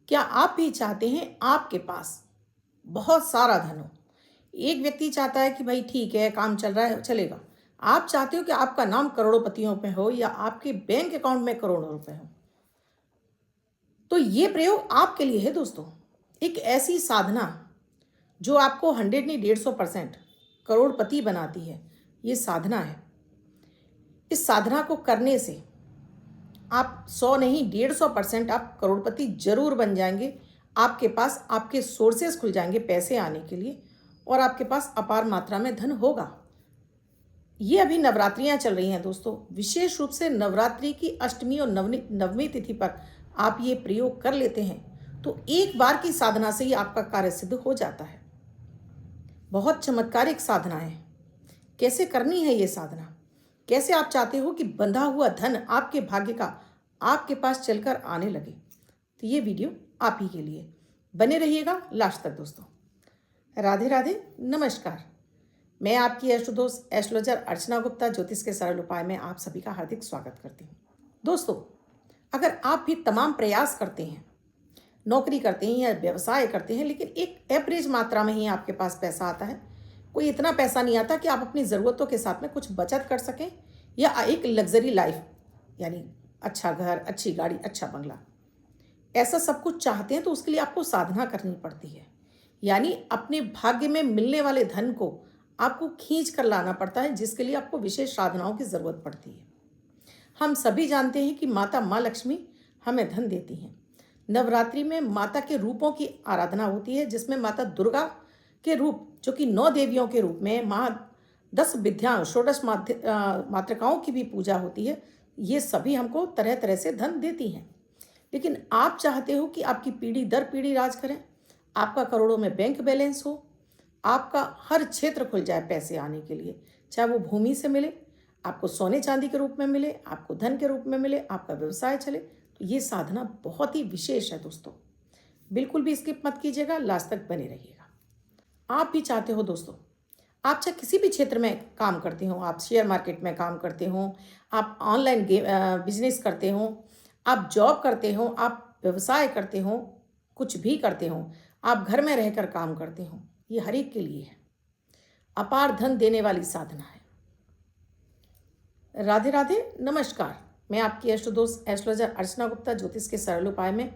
क्या आप भी चाहते हैं आपके पास बहुत सारा धन हो? एक व्यक्ति चाहता है कि भाई ठीक है, काम चल रहा है, चलेगा। आप चाहते हो कि आपका नाम करोड़पतियों में हो या आपके बैंक अकाउंट में करोड़ों रुपए हो। तो ये प्रयोग आपके लिए है दोस्तों। एक ऐसी साधना जो आपको 100 नहीं 150% करोड़पति बनाती है, ये साधना है। इस साधना को करने से आप 100 नहीं 150% आप करोड़पति जरूर बन जाएंगे। आपके पास आपके सोर्सेस खुल जाएंगे पैसे आने के लिए और आपके पास अपार मात्रा में धन होगा। ये अभी नवरात्रियां चल रही हैं दोस्तों। विशेष रूप से नवरात्रि की अष्टमी और नवमी तिथि पर आप ये प्रयोग कर लेते हैं तो एक बार की साधना से ही आपका कार्य सिद्ध हो जाता है। बहुत चमत्कारिक साधना है। कैसे करनी है ये साधना? कैसे आप चाहते हो कि बंधा हुआ धन आपके भाग्य का आपके पास चलकर आने लगे? तो ये वीडियो आप ही के लिए। बने रहिएगा लास्ट तक दोस्तों। राधे राधे, नमस्कार। मैं आपकी एस्ट्रोदोस्त एस्ट्रोलॉजर अर्चना गुप्ता ज्योतिष के सरल उपाय में आप सभी का हार्दिक स्वागत करती हूँ। दोस्तों, अगर आप भी तमाम प्रयास करते हैं, नौकरी करते हैं या व्यवसाय करते हैं, लेकिन एक एवरेज मात्रा में ही आपके पास पैसा आता है, कोई इतना पैसा नहीं आता कि आप अपनी ज़रूरतों के साथ में कुछ बचत कर सकें या एक लग्जरी लाइफ, यानी अच्छा घर, अच्छी गाड़ी, अच्छा बंगला, ऐसा सब कुछ चाहते हैं तो उसके लिए आपको साधना करनी पड़ती है। यानी अपने भाग्य में मिलने वाले धन को आपको खींच कर लाना पड़ता है, जिसके लिए आपको विशेष साधनाओं की ज़रूरत पड़ती है। हम सभी जानते हैं कि माता माँ लक्ष्मी हमें धन देती हैं। नवरात्रि में माता के रूपों की आराधना होती है, जिसमें माता दुर्गा के रूप, जो कि 9 देवियों के रूप में, माँ 10 विद्याओं, षोडश मातृकाओं की भी पूजा होती है। ये सभी हमको तरह तरह से धन देती हैं। लेकिन आप चाहते हो कि आपकी पीढ़ी दर पीढ़ी राज करें, आपका करोड़ों में बैंक बैलेंस हो, आपका हर क्षेत्र खुल जाए पैसे आने के लिए, चाहे वो भूमि से मिले, आपको सोने चांदी के रूप में मिले, आपको धन के रूप में मिले, आपका व्यवसाय चले, तो ये साधना बहुत ही विशेष है दोस्तों। बिल्कुल भी स्किप मत कीजिएगा, लास्ट तक बने रहिएगा। आप भी चाहते हो दोस्तों, आप चाहे किसी भी क्षेत्र में काम करते हो, आप शेयर मार्केट में काम करते हो, आप ऑनलाइन बिजनेस करते हो, आप जॉब करते हो, आप व्यवसाय करते हो, कुछ भी करते हो, आप घर में रहकर काम करते हो, ये हर एक के लिए है। अपार धन देने वाली साधना है। राधे राधे, नमस्कार। मैं आपकी एस्ट्रोदोस्त एस्ट्रोलॉजर अर्चना गुप्ता ज्योतिष के सरल उपाय में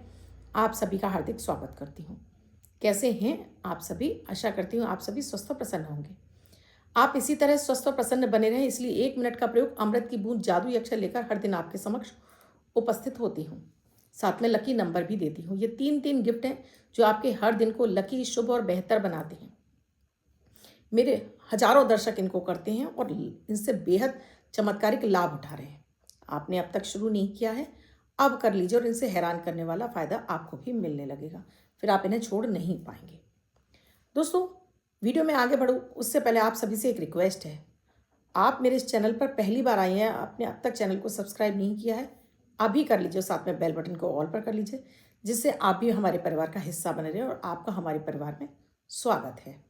आप सभी का हार्दिक स्वागत करती हूँ। कैसे हैं आप सभी? आशा करती हूँ आप सभी स्वस्थ और प्रसन्न होंगे। आप इसी तरह स्वस्थ और प्रसन्न बने रहें, इसलिए 1 मिनट का प्रयोग अमृत की बूंद जादुई अक्षर लेकर हर दिन आपके समक्ष उपस्थित होती हूँ। साथ में लकी नंबर भी देती हूँ। ये 3 गिफ्ट हैं जो आपके हर दिन को लकी, शुभ और बेहतर बनाते हैं। मेरे हजारों दर्शक इनको करते हैं और इनसे बेहद चमत्कारिक लाभ उठा रहे हैं। आपने अब तक शुरू नहीं किया है, अब कर लीजिए और इनसे हैरान करने वाला फ़ायदा आपको भी मिलने लगेगा। फिर आप इन्हें छोड़ नहीं पाएंगे। दोस्तों, वीडियो में आगे बढ़ूँ उससे पहले आप सभी से एक रिक्वेस्ट है। आप मेरे इस चैनल पर पहली बार आए हैं, आपने अब तक चैनल को सब्सक्राइब नहीं किया है, अभी कर लीजिए। साथ में बेल बटन को ऑल पर कर लीजिए, जिससे आप भी हमारे परिवार का हिस्सा बने रहे और आपका हमारे परिवार में स्वागत है।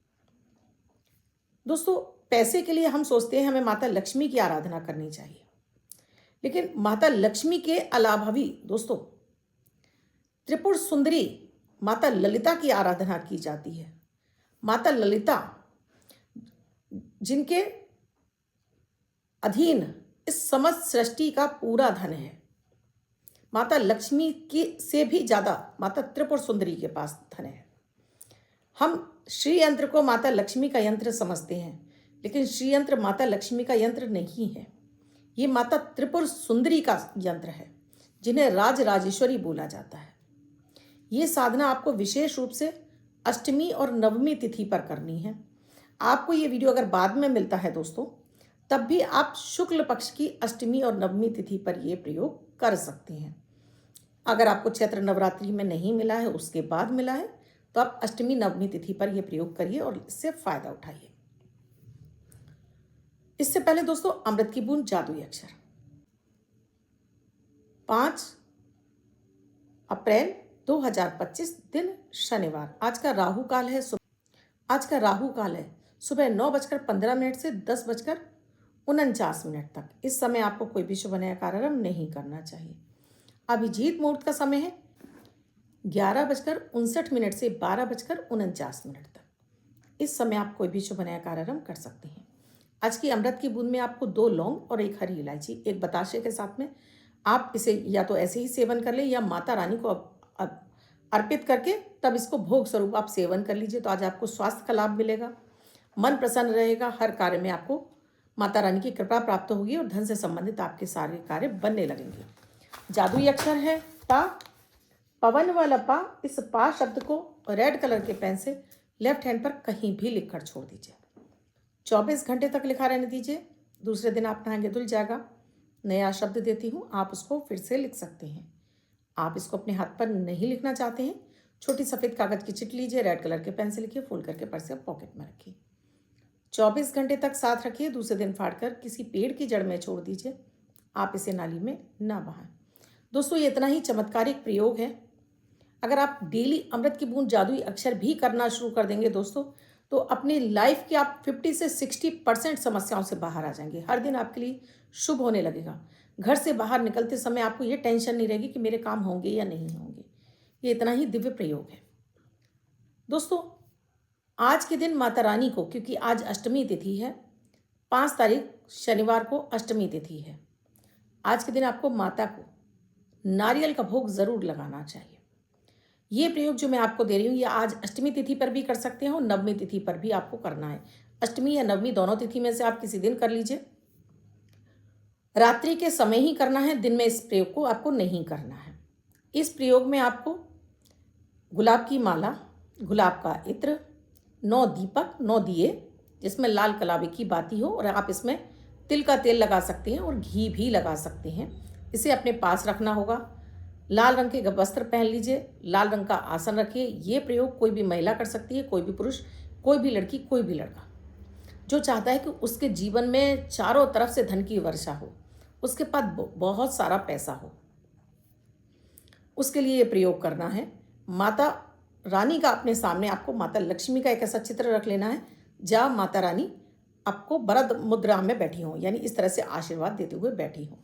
दोस्तों, पैसे के लिए हम सोचते हैं हमें माता लक्ष्मी की आराधना करनी चाहिए, लेकिन माता लक्ष्मी के अलावा भी दोस्तों त्रिपुर सुंदरी माता ललिता की आराधना की जाती है। माता ललिता, जिनके अधीन इस समस्त सृष्टि का पूरा धन है, माता लक्ष्मी की से भी ज़्यादा माता त्रिपुर सुंदरी के पास धन है। हम श्री यंत्र को माता लक्ष्मी का यंत्र समझते हैं, लेकिन श्री यंत्र माता लक्ष्मी का यंत्र नहीं है। ये माता त्रिपुर सुंदरी का यंत्र है, जिन्हें राज राजेश्वरी बोला जाता है। ये साधना आपको विशेष रूप से अष्टमी और नवमी तिथि पर करनी है। आपको ये वीडियो अगर बाद में मिलता है दोस्तों, तब भी आप शुक्ल पक्ष की अष्टमी और नवमी तिथि पर ये प्रयोग कर सकते हैं। अगर आपको चैत्र नवरात्रि में नहीं मिला है, उसके बाद मिला है, तो आप अष्टमी नवमी तिथि पर यह प्रयोग करिए और इससे फायदा उठाइए। इससे पहले दोस्तों, अमृत की बूंद जादुई अक्षर। 5 अप्रैल 2025 दिन शनिवार। आज का राहु काल है सुबह 9:15 से 10:49 तक। इस समय आपको कोई भी शुभ नया कार्य नहीं करना चाहिए। अभिजीत मुहूर्त का समय है 11:59 से 12:49 तक। इस समय आप कोई भी शुभ नया कार्य आरंभ कर सकते हैं। आज की अमृत की बूंद में आपको 2 लौंग और 1 हरी इलायची, 1 बताशे के साथ में आप इसे या तो ऐसे ही सेवन कर लें या माता रानी को अर्पित करके तब इसको भोग स्वरूप आप सेवन कर लीजिए। तो आज आपको स्वास्थ्य का लाभ मिलेगा, मन प्रसन्न रहेगा, हर कार्य में आपको माता रानी की कृपा प्राप्त होगी और धन से संबंधित आपके सारे कार्य बनने लगेंगे। जादुई अक्षर है पा, पवन वाला पा। इस पा शब्द को रेड कलर के पेन से लेफ्ट हैंड पर कहीं भी लिखकर छोड़ दीजिए। 24 घंटे तक लिखा रहने दीजिए। दूसरे दिन आप नहाएंगे धुल जाएगा। नया शब्द देती हूँ, आप उसको फिर से लिख सकते हैं। आप इसको अपने हाथ पर नहीं लिखना चाहते हैं, छोटी सफ़ेद कागज़ की चिट लीजिए, रेड कलर के पेन से लिखिए, फोल्ड करके पर्स या पॉकेट में रखिए। 24 घंटे तक साथ रखिए। दूसरे दिन फाड़कर किसी पेड़ की जड़ में छोड़ दीजिए। आप इसे नाली में ना बहाएं। दोस्तों, ये इतना ही चमत्कारिक प्रयोग है। अगर आप डेली अमृत की बूंद जादुई अक्षर भी करना शुरू कर देंगे दोस्तों, तो अपनी लाइफ की आप 50 से 60% समस्याओं से बाहर आ जाएंगे। हर दिन आपके लिए शुभ होने लगेगा। घर से बाहर निकलते समय आपको ये टेंशन नहीं रहेगी कि मेरे काम होंगे या नहीं होंगे। ये इतना ही दिव्य प्रयोग है। दोस्तों, आज के दिन माता रानी को, क्योंकि आज अष्टमी तिथि है, 5 तारीख शनिवार को अष्टमी तिथि है, आज के दिन आपको माता को नारियल का भोग ज़रूर लगाना चाहिए। ये प्रयोग जो मैं आपको दे रही हूँ, ये आज अष्टमी तिथि पर भी कर सकते हैं और नवमी तिथि पर भी आपको करना है। अष्टमी या नवमी दोनों तिथि में से आप किसी दिन कर लीजिए। रात्रि के समय ही करना है, दिन में इस प्रयोग को आपको नहीं करना है। इस प्रयोग में आपको गुलाब की माला, गुलाब का इत्र, 9 दीपक, 9 दिए जिसमें लाल कलावे की बाती हो, और आप इसमें तिल का तेल लगा सकते हैं और घी भी लगा सकते हैं। इसे अपने पास रखना होगा। लाल रंग के वस्त्र पहन लीजिए, लाल रंग का आसन रखिए। ये प्रयोग कोई भी महिला कर सकती है, कोई भी पुरुष, कोई भी लड़की, कोई भी लड़का जो चाहता है कि उसके जीवन में चारों तरफ से धन की वर्षा हो, उसके पास बहुत सारा पैसा हो, उसके लिए ये प्रयोग करना है। माता रानी का अपने सामने आपको माता लक्ष्मी का एक ऐसा चित्र रख लेना है जहाँ माता रानी आपको वरद मुद्रा में बैठी हो, यानी इस तरह से आशीर्वाद देते हुए बैठी हो।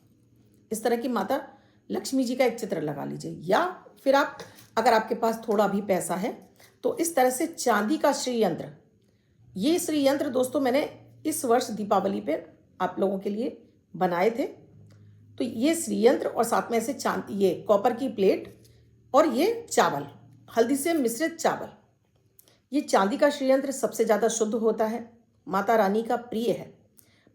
इस तरह की माता लक्ष्मी जी का एक चित्र लगा लीजिए। या फिर आप, अगर आपके पास थोड़ा भी पैसा है, तो इस तरह से चांदी का श्री यंत्र, ये श्री यंत्र दोस्तों मैंने इस वर्ष दीपावली पे आप लोगों के लिए बनाए थे। तो ये श्री यंत्र और साथ में ऐसे ये कॉपर की प्लेट और ये चावल, हल्दी से मिश्रित चावल, ये चांदी का श्री यंत्र सबसे ज़्यादा शुद्ध होता है, माता रानी का प्रिय है।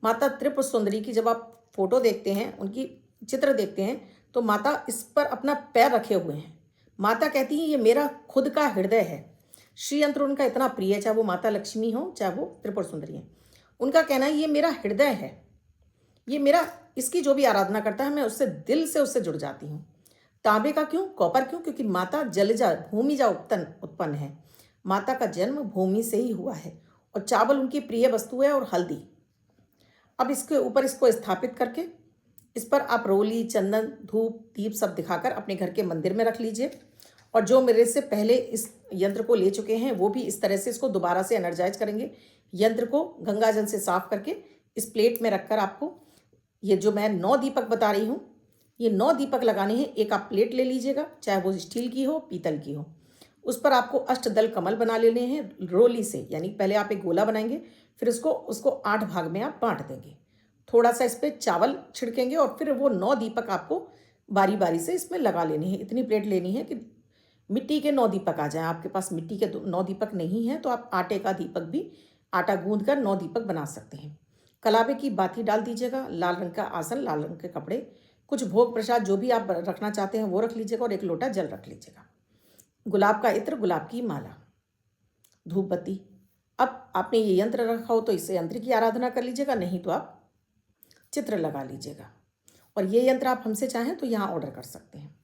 माता त्रिपुर सुंदरी की जब आप फोटो देखते हैं, उनकी चित्र देखते हैं, तो माता इस पर अपना पैर रखे हुए हैं। माता कहती हैं ये मेरा खुद का हृदय है। श्री यंत्र उनका इतना प्रिय है, चाहे वो माता लक्ष्मी हो, चाहे वो त्रिपुर सुंदरी हैं। उनका कहना है ये मेरा हृदय है, ये मेरा, इसकी जो भी आराधना करता है मैं उससे दिल से उससे जुड़ जाती हूँ। तांबे का क्यों, कॉपर क्यों? क्योंकि माता जलजा भूमिजा उत्पन्न है। माता का जन्म भूमि से ही हुआ है और चावल उनकी प्रिय वस्तु है और हल्दी। अब इसके ऊपर इसको स्थापित करके इस पर आप रोली, चंदन, धूप, दीप सब दिखाकर अपने घर के मंदिर में रख लीजिए। और जो मेरे से पहले इस यंत्र को ले चुके हैं वो भी इस तरह से इसको दोबारा से एनर्जाइज करेंगे। यंत्र को गंगा जल से साफ करके इस प्लेट में रखकर आपको ये जो मैं 9 दीपक बता रही हूँ, ये 9 दीपक लगाने हैं। एक आप प्लेट ले लीजिएगा, चाहे वो स्टील की हो, पीतल की हो। उस पर आपको अष्टदल कमल बना लेने हैं रोली से, यानी पहले आप एक गोला बनाएंगे, फिर उसको 8 भाग में आप बांट देंगे। थोड़ा सा इस पर चावल छिड़केंगे और फिर वो 9 दीपक आपको बारी बारी से इसमें लगा लेने हैं। इतनी प्लेट लेनी है कि मिट्टी के 9 दीपक आ जाएं। आपके पास मिट्टी के 9 दीपक नहीं है तो आप आटे का दीपक भी, आटा गूंद कर 9 दीपक बना सकते हैं। कलावे की बाती डाल दीजिएगा, लाल रंग का आसन, लाल रंग के कपड़े, कुछ भोग प्रसाद जो भी आप रखना चाहते हैं वो रख लीजिएगा और 1 लोटा जल रख लीजिएगा। गुलाब का इत्र, गुलाब की माला, धूप बत्ती। अब आपने ये यंत्र रखा हो तो इससे यंत्र की आराधना कर लीजिएगा, नहीं तो आप चित्र लगा लीजिएगा। और ये यंत्र आप हमसे चाहें तो यहाँ ऑर्डर कर सकते हैं।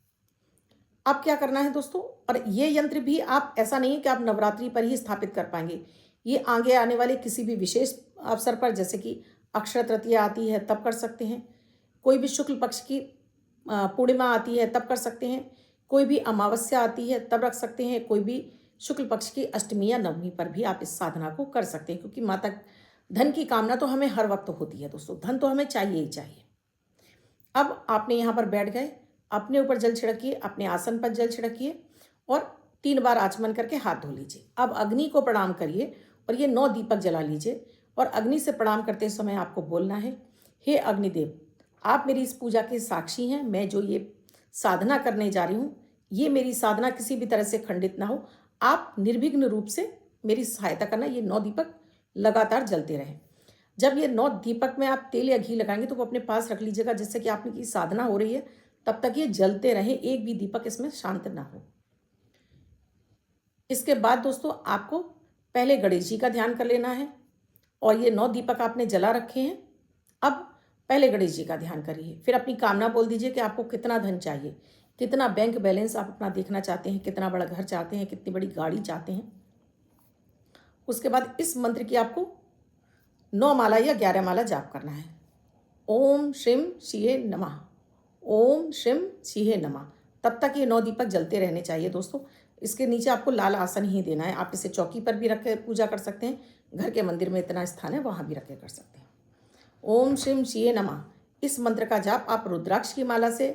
अब क्या करना है दोस्तों, और ये यंत्र भी आप, ऐसा नहीं है कि आप नवरात्रि पर ही स्थापित कर पाएंगे, ये आगे आने वाले किसी भी विशेष अवसर पर, जैसे कि अक्षय तृतीया आती है तब कर सकते हैं, कोई भी शुक्ल पक्ष की पूर्णिमा आती है तब कर सकते हैं, कोई भी अमावस्या आती है तब रख सकते हैं, कोई भी शुक्ल पक्ष की अष्टमी या नवमी पर भी आप इस साधना को कर सकते हैं। क्योंकि माता धन की कामना तो हमें हर वक्त होती है दोस्तों, धन तो हमें चाहिए ही चाहिए। अब आपने यहाँ पर बैठ गए, अपने ऊपर जल छिड़किए, अपने आसन पर जल छिड़किए और 3 बार आचमन करके हाथ धो लीजिए। अब अग्नि को प्रणाम करिए और ये 9 दीपक जला लीजिए और अग्नि से प्रणाम करते समय आपको बोलना है, हे अग्निदेव, आप मेरी इस पूजा के साक्षी हैं। मैं जो ये साधना करने जा रही हूँ, ये मेरी साधना किसी भी तरह से खंडित ना हो। आप निर्विघ्न रूप से मेरी सहायता करना। ये 9 दीपक लगातार जलते रहें। जब ये 9 दीपक में आप तेल या घी लगाएंगे तो वो अपने पास रख लीजिएगा, जिससे कि आपकी साधना हो रही है तब तक ये जलते रहें, एक भी दीपक इसमें शांत ना हो। इसके बाद दोस्तों आपको पहले गणेश जी का ध्यान कर लेना है और ये 9 दीपक आपने जला रखे हैं। अब पहले गणेश जी का ध्यान करिए, फिर अपनी कामना बोल दीजिए कि आपको कितना धन चाहिए, कितना बैंक बैलेंस आप अपना देखना चाहते हैं, कितना बड़ा घर चाहते हैं, कितनी बड़ी गाड़ी चाहते हैं। उसके बाद इस मंत्र की आपको 9 माला या 11 माला जाप करना है। ओम श्रीम शिहे नमः, ओम श्रीम शिहे नमः। तब तक ये 9 दीपक जलते रहने चाहिए दोस्तों। इसके नीचे आपको लाल आसन ही देना है। आप इसे चौकी पर भी रख के पूजा कर सकते हैं, घर के मंदिर में इतना स्थान है वहाँ भी रख के कर सकते हैं। ओम श्रीम शिहे नमः, इस मंत्र का जाप आप रुद्राक्ष की माला से,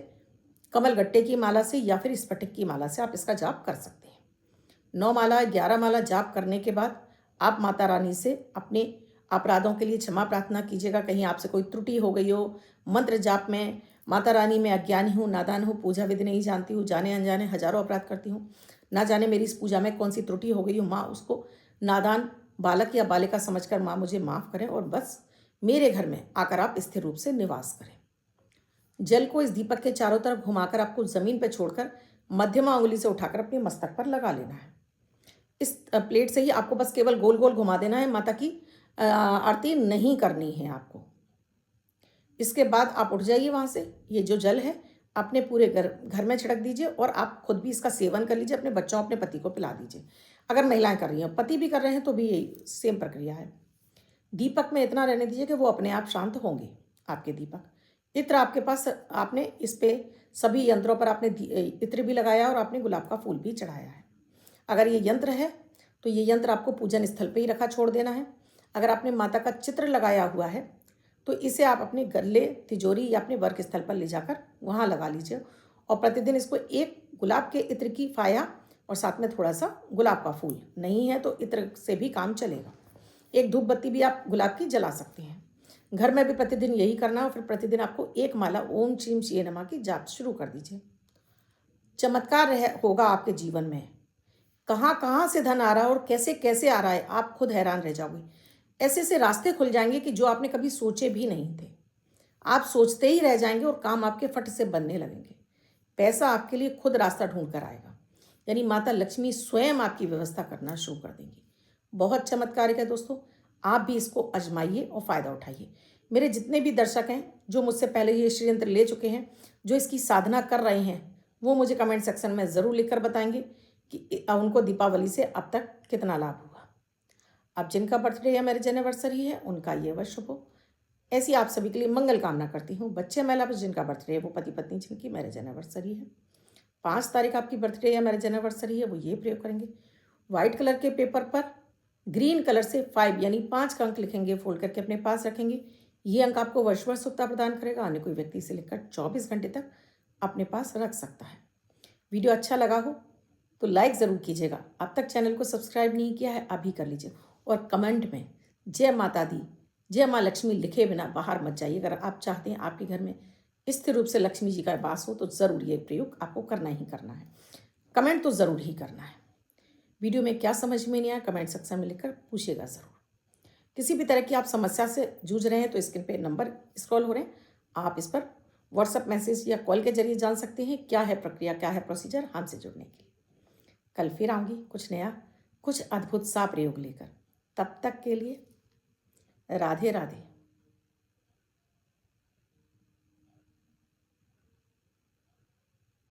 कमलगट्टे की माला से या फिर स्फटिक की माला से आप इसका जाप कर सकते हैं। 9 माला 11 माला जाप करने के बाद आप माता रानी से अपने अपराधों के लिए क्षमा प्रार्थना कीजिएगा। कहीं आपसे कोई त्रुटि हो गई हो मंत्र जाप में, माता रानी मैं अज्ञानी हूँ, नादान हूँ, पूजा विधि नहीं जानती हूँ, जाने अनजाने हजारों अपराध करती हूँ, ना जाने मेरी इस पूजा में कौन सी त्रुटि हो गई हो। माँ उसको नादान बालक या बालिका समझकर माँ मुझे माफ़ करें और बस मेरे घर में आकर आप स्थिर रूप से निवास करें। जल को इस दीपक के चारों तरफ घुमाकर आपको ज़मीन पर छोड़कर मध्यमा उंगली से उठाकर अपने मस्तक पर लगा लेना है। इस प्लेट से ही आपको बस केवल गोल गोल घुमा देना है, माता की आरती नहीं करनी है आपको। इसके बाद आप उठ जाइए वहाँ से। ये जो जल है अपने पूरे घर में छिड़क दीजिए और आप खुद भी इसका सेवन कर लीजिए, अपने बच्चों अपने पति को पिला दीजिए। अगर महिलाएं कर रही हैं, पति भी कर रहे हैं तो भी यही सेम प्रक्रिया है। दीपक में इतना रहने दीजिए कि वो अपने आप शांत होंगे आपके दीपक। इत्र आपके पास, आपने इस पे सभी यंत्रों पर आपने इत्र भी लगाया और आपने गुलाब का फूल भी चढ़ाया है। अगर ये यंत्र है तो ये यंत्र आपको पूजन स्थल पे ही रखा छोड़ देना है। अगर आपने माता का चित्र लगाया हुआ है तो इसे आप अपने गले, तिजोरी या अपने वर्क स्थल पर ले जाकर वहाँ लगा लीजिए और प्रतिदिन इसको एक गुलाब के इत्र की फाया और साथ में थोड़ा सा गुलाब का फूल, नहीं है तो इत्र से भी काम चलेगा। एक धूप बत्ती भी आप गुलाब की जला सकते हैं। घर में भी प्रतिदिन यही करना है और फिर प्रतिदिन आपको 1 माला ओम श्रीम शिहे नमः की जाप शुरू कर दीजिए। चमत्कार होगा आपके जीवन में। कहाँ कहाँ से धन आ रहा है और कैसे कैसे आ रहा है, आप खुद हैरान रह जाओगे। ऐसे ऐसे रास्ते खुल जाएंगे कि जो आपने कभी सोचे भी नहीं थे। आप सोचते ही रह जाएंगे और काम आपके फट से बनने लगेंगे। पैसा आपके लिए खुद रास्ता ढूंढ कर आएगा, यानी माता लक्ष्मी स्वयं आपकी व्यवस्था करना शुरू कर देंगी। बहुत चमत्कारिक है दोस्तों, आप भी इसको आजमाइए और फ़ायदा उठाइए। मेरे जितने भी दर्शक हैं जो मुझसे पहले ये श्रीयंत्र ले चुके हैं, जो इसकी साधना कर रहे हैं, वो मुझे कमेंट सेक्शन में ज़रूर लिखकर बताएंगे कि उनको दीपावली से अब तक कितना लाभ हुआ। अब जिनका बर्थडे या मैरिज एनिवर्सरी है उनका ये वर्ष शुभ हो, ऐसी आप सभी के लिए मंगल कामना करती हूँ। बच्चे महिला पर जिनका बर्थडे है वो पति पत्नी जिनकी मैरिज एनिवर्सरी है, 5 तारीख आपकी बर्थडे या मैरिज एनिवर्सरी है, वो ये प्रयोग करेंगे। व्हाइट कलर के पेपर पर ग्रीन कलर से 5 यानी 5 का अंक लिखेंगे, फोल्ड करके अपने पास रखेंगे। ये अंक आपको वर्ष वर्ष सुखता प्रदान करेगा। अन्य कोई व्यक्ति से लेकर 24 घंटे तक अपने पास रख सकता है। वीडियो अच्छा लगा हो तो लाइक ज़रूर कीजिएगा। अब तक चैनल को सब्सक्राइब नहीं किया है, अभी कर लीजिए और कमेंट में जय माता दी, जय माँ लक्ष्मी लिखे बिना बाहर मत जाइए। अगर आप चाहते हैं आपके घर में स्थिर रूप से लक्ष्मी जी का वास हो तो ज़रूर ये प्रयोग आपको करना ही करना है। कमेंट तो ज़रूर ही करना है। वीडियो में क्या समझ में नहीं आया कमेंट सेक्शन में लिखकर पूछिएगा ज़रूर। किसी भी तरह की आप समस्या से जूझ रहे हैं तो स्क्रीन पे नंबर स्क्रॉल हो रहे हैं, आप इस पर व्हाट्सएप मैसेज या कॉल के जरिए जान सकते हैं क्या है प्रक्रिया, क्या है प्रोसीजर हमसे जुड़ने के लिए। कल फिर आऊँगी कुछ नया, कुछ अद्भुत सा प्रयोग लेकर। तब तक के लिए राधे राधे।